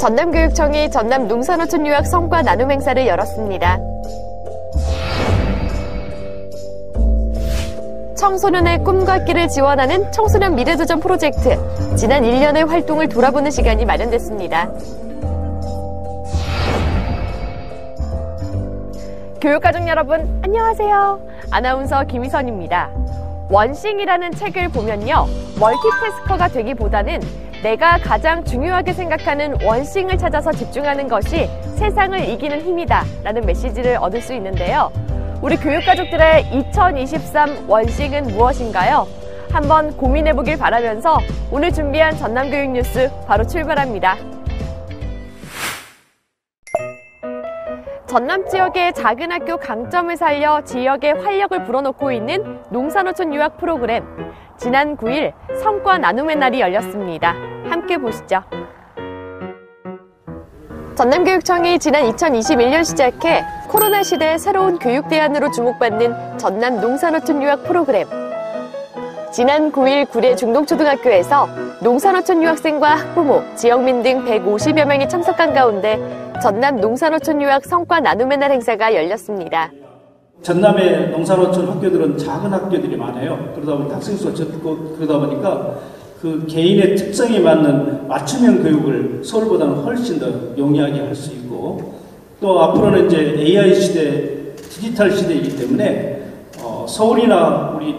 전남교육청이 전남 농산어촌 유학 성과 나눔 행사를 열었습니다. 청소년의 꿈과 끼를 지원하는 청소년 미래도전 프로젝트, 지난 1년의 활동을 돌아보는 시간이 마련됐습니다. 교육가족 여러분, 안녕하세요. 아나운서 김희선입니다. 원싱이라는 책을 보면요, 멀티태스커가 되기보다는 내가 가장 중요하게 생각하는 원싱을 찾아서 집중하는 것이 세상을 이기는 힘이다 라는 메시지를 얻을 수 있는데요. 우리 교육가족들의 2023 원싱은 무엇인가요? 한번 고민해보길 바라면서 오늘 준비한 전남교육뉴스 바로 출발합니다. 전남 지역의 작은 학교 강점을 살려 지역의 활력을 불어넣고 있는 농산어촌 유학 프로그램. 지난 9일 성과 나눔의 날이 열렸습니다. 함께 보시죠. 전남교육청이 지난 2021년 시작해 코로나 시대의 새로운 교육 대안으로 주목받는 전남 농산어촌 유학 프로그램. 지난 9일 구례 중동초등학교에서 농산어촌 유학생과 학부모, 지역민 등 150여 명이 참석한 가운데 전남 농산어촌 유학 성과 나눔의 날 행사가 열렸습니다. 전남의 농산어촌 학교들은 작은 학교들이 많아요. 그러다 보니 학생 수가 적고 그러다 보니까 그 개인의 특성에 맞는 맞춤형 교육을 서울보다는 훨씬 더 용이하게 할 수 있고, 또 앞으로는 이제 AI 시대, 디지털 시대이기 때문에 서울이나 우리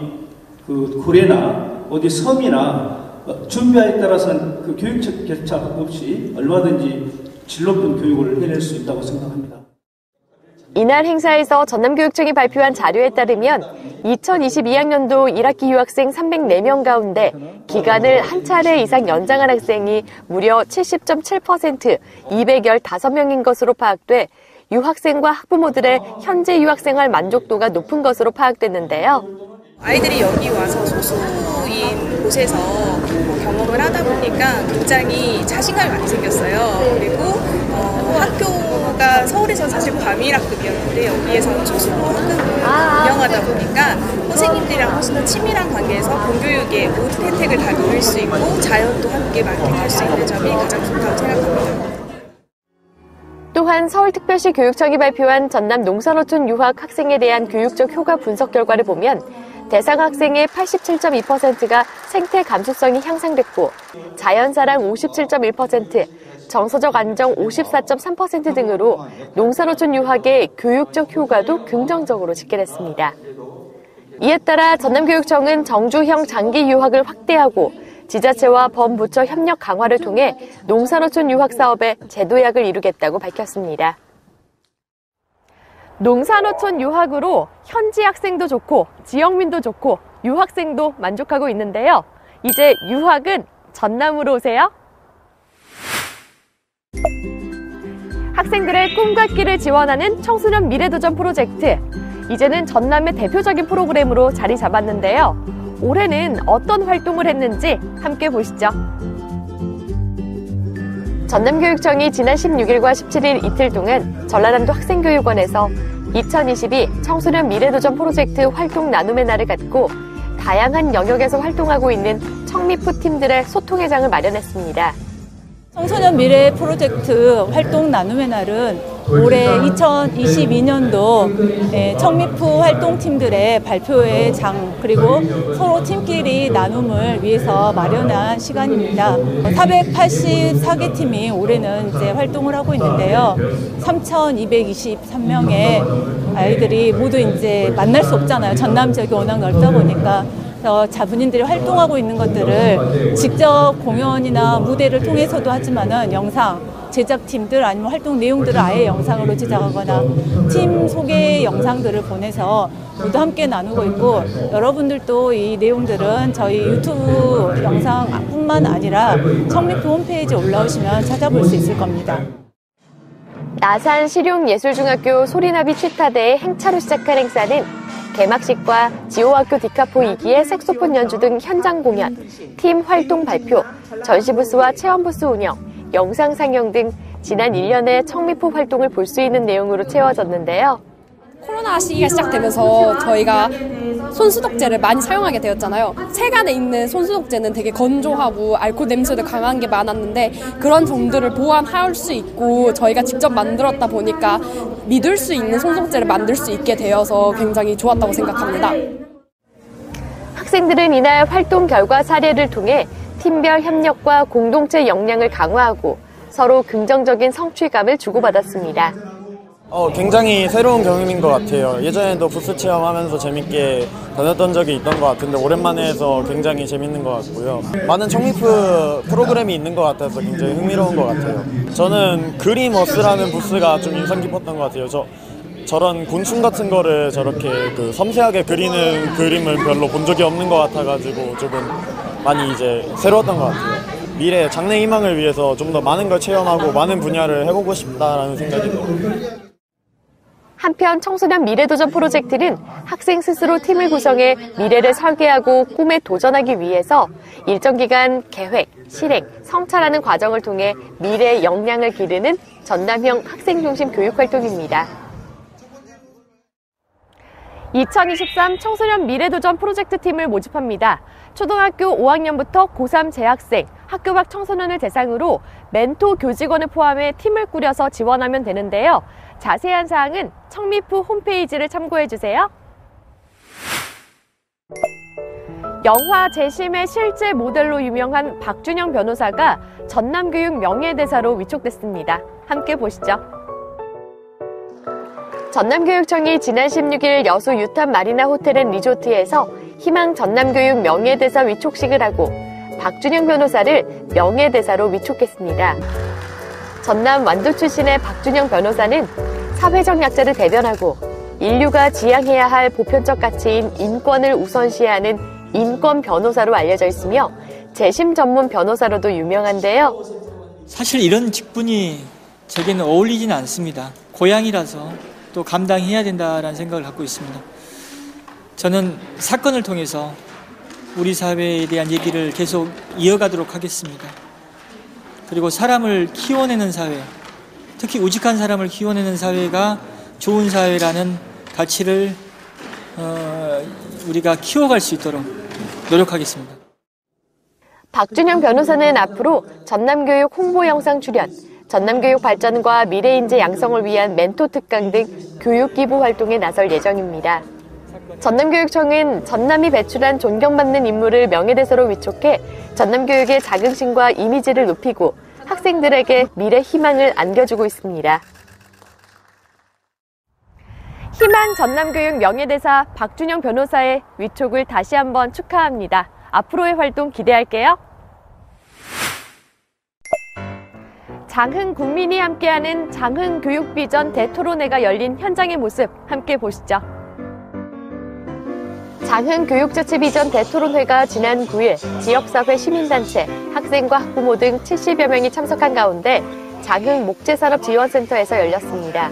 그 구례나 어디 섬이나 준비에 따라서는 그 교육적 격차 없이 얼마든지 질 높은 교육을 해낼 수 있다고 생각합니다. 이날 행사에서 전남교육청이 발표한 자료에 따르면 2022학년도 1학기 유학생 304명 가운데 기간을 한 차례 이상 연장한 학생이 무려 70.7%, 215명인 것으로 파악돼 유학생과 학부모들의 현재 유학생활 만족도가 높은 것으로 파악됐는데요. 아이들이 여기 와서 소수인 곳에서 경험을 하다 보니까 굉장히 자신감이 많이 생겼어요. 그리고 학교가 서울에서는 사실 과밀학급이었는데 여기에서는 초수부 학급을 운영하다 보니까 선생님들이랑 훨씬 더 친밀한 관계에서 공교육의 모든 혜택을 다 누릴 수 있고 자연도 함께 만끽할 수 있는 점이 가장 좋다고 생각합니다. 또한 서울특별시 교육청이 발표한 전남 농산어촌 유학 학생에 대한 교육적 효과 분석 결과를 보면 대상 학생의 87.2%가 생태 감수성이 향상됐고 자연사랑 57.1%, 정서적 안정 54.3% 등으로 농산어촌 유학의 교육적 효과도 긍정적으로 집계됐습니다. 이에 따라 전남교육청은 정주형 장기 유학을 확대하고 지자체와 범부처 협력 강화를 통해 농산어촌 유학 사업에 제도약을 이루겠다고 밝혔습니다. 농산어촌 유학으로 현지 학생도 좋고 지역민도 좋고 유학생도 만족하고 있는데요. 이제 유학은 전남으로 오세요. 학생들의 꿈과 끼를 지원하는 청소년 미래도전 프로젝트. 이제는 전남의 대표적인 프로그램으로 자리 잡았는데요. 올해는 어떤 활동을 했는지 함께 보시죠. 전남교육청이 지난 16일과 17일 이틀 동안 전라남도 학생교육원에서 2022 청소년 미래도전 프로젝트 활동 나눔의 날을 갖고 다양한 영역에서 활동하고 있는 청미프 팀들의 소통회장을 마련했습니다. 청소년 미래 프로젝트 활동 나눔의 날은 올해 2022년도 청미프 활동팀들의 발표회 장 그리고 서로 팀끼리 나눔을 위해서 마련한 시간입니다. 484개 팀이 올해는 이제 활동을 하고 있는데요. 3,223명의 아이들이 모두 이제 만날 수 없잖아요. 전남 지역이 워낙 넓다 보니까. 자분인들이 활동하고 있는 것들을 직접 공연이나 무대를 통해서도 하지만은 영상, 제작팀들 아니면 활동 내용들을 아예 영상으로 제작하거나 팀 소개 영상들을 보내서 모두 함께 나누고 있고, 여러분들도 이 내용들은 저희 유튜브 영상뿐만 아니라 청미프 홈페이지에 올라오시면 찾아볼 수 있을 겁니다. 나산 실용예술중학교 소리나비 취타대의 행차로 시작한 행사는 개막식과 지호학교 디카포 2기의 색소폰 연주 등 현장 공연, 팀 활동 발표, 전시부스와 체험부스 운영, 영상 상영 등 지난 1년의 청미프 활동을 볼 수 있는 내용으로 채워졌는데요. 코로나 시기가 시작되면서 저희가 손소독제를 많이 사용하게 되었잖아요. 세간에 있는 손소독제는 되게 건조하고 알코올 냄새도 강한 게 많았는데 그런 점들을 보완할 수 있고 저희가 직접 만들었다 보니까 믿을 수 있는 손소독제를 만들 수 있게 되어서 굉장히 좋았다고 생각합니다. 학생들은 이날 활동 결과 사례를 통해 팀별 협력과 공동체 역량을 강화하고 서로 긍정적인 성취감을 주고받았습니다. 굉장히 새로운 경험인 것 같아요. 예전에도 부스 체험하면서 재밌게 다녔던 적이 있던 것 같은데 오랜만에 해서 굉장히 재밌는 것 같고요. 많은 청미프 프로그램이 있는 것 같아서 굉장히 흥미로운 것 같아요. 저는 그림워스라는 부스가 좀 인상 깊었던 것 같아요. 저런 곤충 같은 거를 저렇게 섬세하게 그리는 그림을 별로 본 적이 없는 것 같아가지고 조금 많이 이제 새로웠던 것 같아요. 미래 장래 희망을 위해서 좀 더 많은 걸 체험하고 많은 분야를 해보고 싶다라는 생각이 들어요. 한편 청소년 미래도전 프로젝트는 학생 스스로 팀을 구성해 미래를 설계하고 꿈에 도전하기 위해서 일정 기간 계획, 실행, 성찰하는 과정을 통해 미래의 역량을 기르는 전남형 학생중심 교육활동입니다. 2023 청소년 미래도전 프로젝트 팀을 모집합니다. 초등학교 5학년부터 고3 재학생, 학교 밖 청소년을 대상으로 멘토 교직원을 포함해 팀을 꾸려서 지원하면 되는데요. 자세한 사항은 청미프 홈페이지를 참고해주세요. 영화 재심의 실제 모델로 유명한 박준영 변호사가 전남교육 명예대사로 위촉됐습니다. 함께 보시죠. 전남교육청이 지난 16일 여수 유탄 마리나 호텔 앤 리조트에서 희망 전남교육 명예대사 위촉식을 하고 박준영 변호사를 명예대사로 위촉했습니다. 전남 완도 출신의 박준영 변호사는 사회적 약자를 대변하고 인류가 지향해야 할 보편적 가치인 인권을 우선시하는 인권 변호사로 알려져 있으며 재심 전문 변호사로도 유명한데요. 사실 이런 직분이 제게는 어울리지는 않습니다. 고향이라서 또 감당해야 된다라는 생각을 갖고 있습니다. 저는 사건을 통해서 우리 사회에 대한 얘기를 계속 이어가도록 하겠습니다. 그리고 사람을 키워내는 사회, 특히 우직한 사람을 키워내는 사회가 좋은 사회라는 가치를 우리가 키워갈 수 있도록 노력하겠습니다. 박준영 변호사는 앞으로 전남교육 홍보 영상 출연, 전남교육 발전과 미래인재 양성을 위한 멘토 특강 등 교육 기부 활동에 나설 예정입니다. 전남교육청은 전남이 배출한 존경받는 인물을 명예대사로 위촉해 전남교육의 자긍심과 이미지를 높이고 학생들에게 미래 희망을 안겨주고 있습니다. 희망 전남교육 명예대사 박준영 변호사의 위촉을 다시 한번 축하합니다. 앞으로의 활동 기대할게요. 장흥 국민이 함께하는 장흥 교육비전 대토론회가 열린 현장의 모습 함께 보시죠. 장흥 교육자치 비전 대토론회가 지난 9일 지역사회 시민단체, 학생과 학부모 등 70여 명이 참석한 가운데 장흥 목재산업지원센터에서 열렸습니다.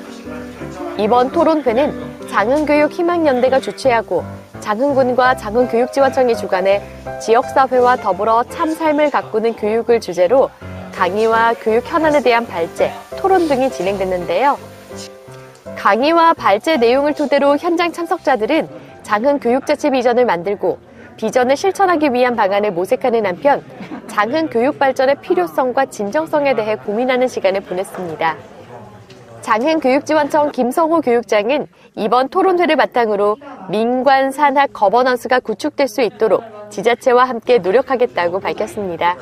이번 토론회는 장흥교육희망연대가 주최하고 장흥군과 장흥교육지원청이 주관해 지역사회와 더불어 참 삶을 가꾸는 교육을 주제로 강의와 교육 현안에 대한 발제, 토론 등이 진행됐는데요. 강의와 발제 내용을 토대로 현장 참석자들은 장흥 교육자치 비전을 만들고 비전을 실천하기 위한 방안을 모색하는 한편 장흥 교육 발전의 필요성과 진정성에 대해 고민하는 시간을 보냈습니다. 장흥교육지원청 김성호 교육장은 이번 토론회를 바탕으로 민관 산학 거버넌스가 구축될 수 있도록 지자체와 함께 노력하겠다고 밝혔습니다.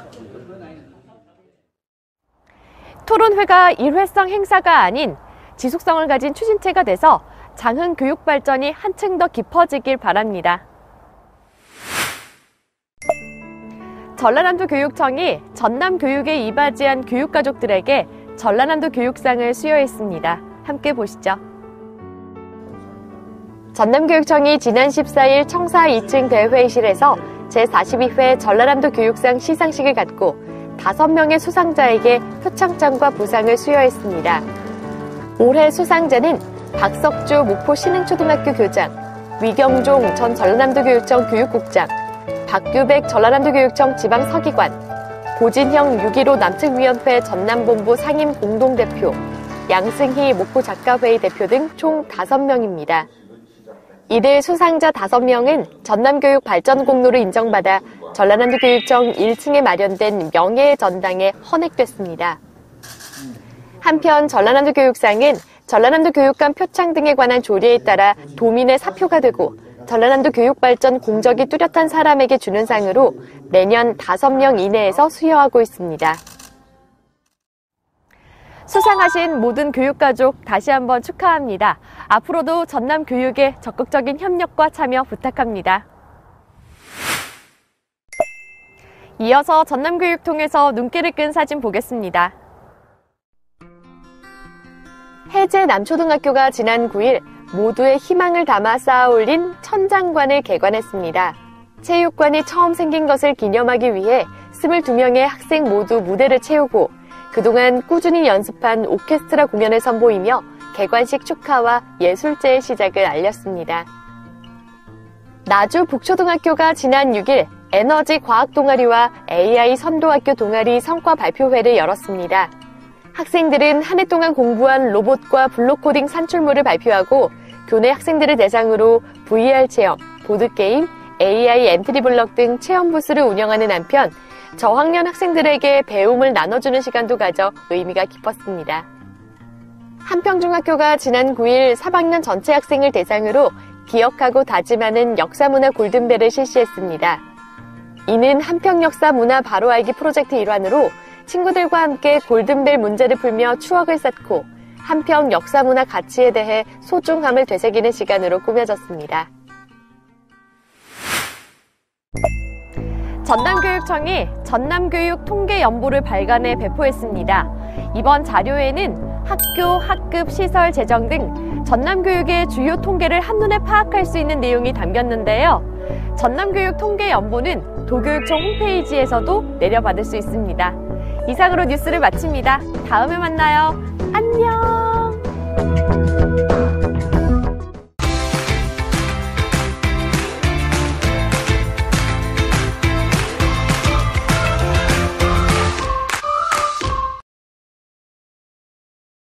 토론회가 일회성 행사가 아닌 지속성을 가진 추진체가 돼서 장흥 교육 발전이 한층 더 깊어지길 바랍니다. 전라남도 교육청이 전남 교육에 이바지한 교육가족들에게 전라남도 교육상을 수여했습니다. 함께 보시죠. 전남교육청이 지난 14일 청사 2층 대회의실에서 제42회 전라남도 교육상 시상식을 갖고 5명의 수상자에게 표창장과 부상을 수여했습니다. 올해 수상자는 박석주 목포 신흥초등학교 교장, 위경종 전 전라남도 교육청 교육국장, 박규백 전라남도 교육청 지방서기관, 고진형 6.15 남측위원회 전남본부 상임 공동대표, 양승희 목포작가회의 대표 등 총 5명입니다. 이들 수상자 5명은 전남교육발전공로로 인정받아 전라남도교육청 1층에 마련된 명예의 전당에 헌액됐습니다. 한편 전라남도교육상은 전라남도 교육감 표창 등에 관한 조례에 따라 도민의 사표가 되고 전라남도 교육발전 공적이 뚜렷한 사람에게 주는 상으로 매년 5명 이내에서 수여하고 있습니다. 수상하신 모든 교육가족 다시 한번 축하합니다. 앞으로도 전남 교육에 적극적인 협력과 참여 부탁합니다. 이어서 전남교육통에서 눈길을 끈 사진 보겠습니다. 해제 남초등학교가 지난 9일 모두의 희망을 담아 쌓아올린 천장관을 개관했습니다. 체육관이 처음 생긴 것을 기념하기 위해 22명의 학생 모두 무대를 채우고 그동안 꾸준히 연습한 오케스트라 공연을 선보이며 개관식 축하와 예술제의 시작을 알렸습니다. 나주 북초등학교가 지난 6일 에너지 과학 동아리와 AI 선도학교 동아리 성과 발표회를 열었습니다. 학생들은 한 해 동안 공부한 로봇과 블록코딩 산출물을 발표하고 교내 학생들을 대상으로 VR 체험, 보드게임, AI 엔트리 블럭 등 체험 부스를 운영하는 한편 저학년 학생들에게 배움을 나눠주는 시간도 가져 의미가 깊었습니다. 한평중학교가 지난 9일 3학년 전체 학생을 대상으로 기억하고 다짐하는 역사문화 골든벨을 실시했습니다. 이는 한평역사문화 바로 알기 프로젝트 일환으로 친구들과 함께 골든벨 문제를 풀며 추억을 쌓고 한평 역사문화 가치에 대해 소중함을 되새기는 시간으로 꾸며졌습니다. 전남교육청이 전남교육 통계연보를 발간해 배포했습니다. 이번 자료에는 학교, 학급, 시설 재정 등 전남교육의 주요 통계를 한눈에 파악할 수 있는 내용이 담겼는데요. 전남교육 통계연보는 도교육청 홈페이지에서도 내려받을 수 있습니다. 이상으로 뉴스를 마칩니다. 다음에 만나요. 안녕!